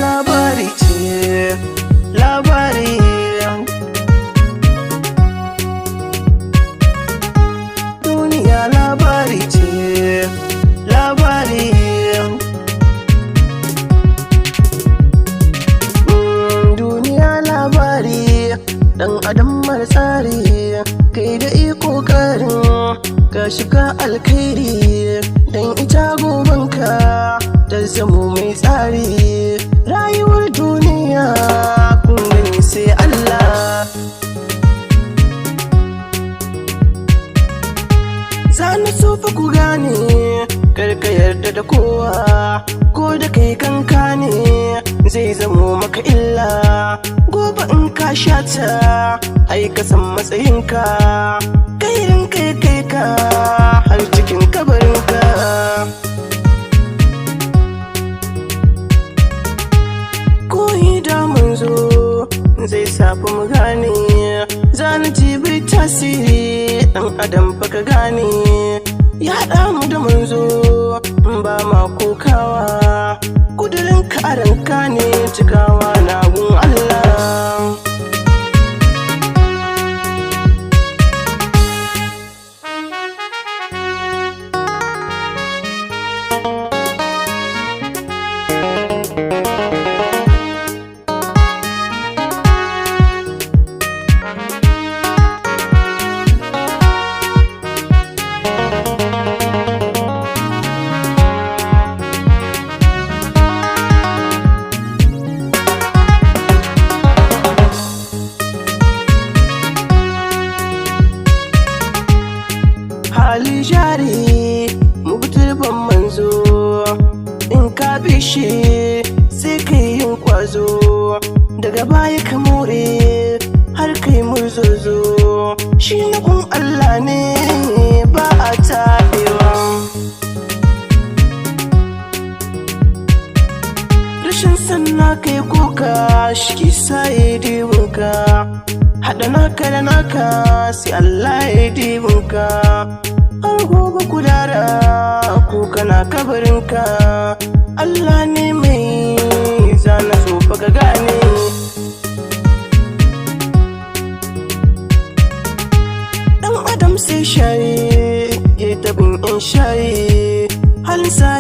labari ce, labari. Duniya labari ce, labari. Duniya labari, ɗan adam mara tsari, kai da iko ƙarin ka shiga alkhairi, dan ita gobanka ta zamo mai tsari. Rayuwar duniya kun gani sai Allah. Zana so fa ku gane, karka yarda da kowa, ko da kai kanka ne zai zamo maka illa. Gobe in ka shata ai ka san matsayinka, kairin kai ka har cikin kabarinka. Koyi da manzo zai safa mu gane, zana ji bai tasiri ɗan adam baka gane. Ya haɗa mu da manzo ba ma kokawa, kudurin karanka ne cikawa na gun Allah. Hali jari mubuturban manzo, in ka bishe sai kai yin kwazo, daga baya ka more har kai murzozo. Shi na kun Allah ne ba a taɓewa. Rashin sanna kai kuka shi ke sa ya dibinka, haɗa naka da naka sai Allah ya dibinka. Har gobe ku dara ku kana kabarinka, Allah ne mai zana so baka gane. Ɗan adam sai shaye ya tabin in shaye, halin sa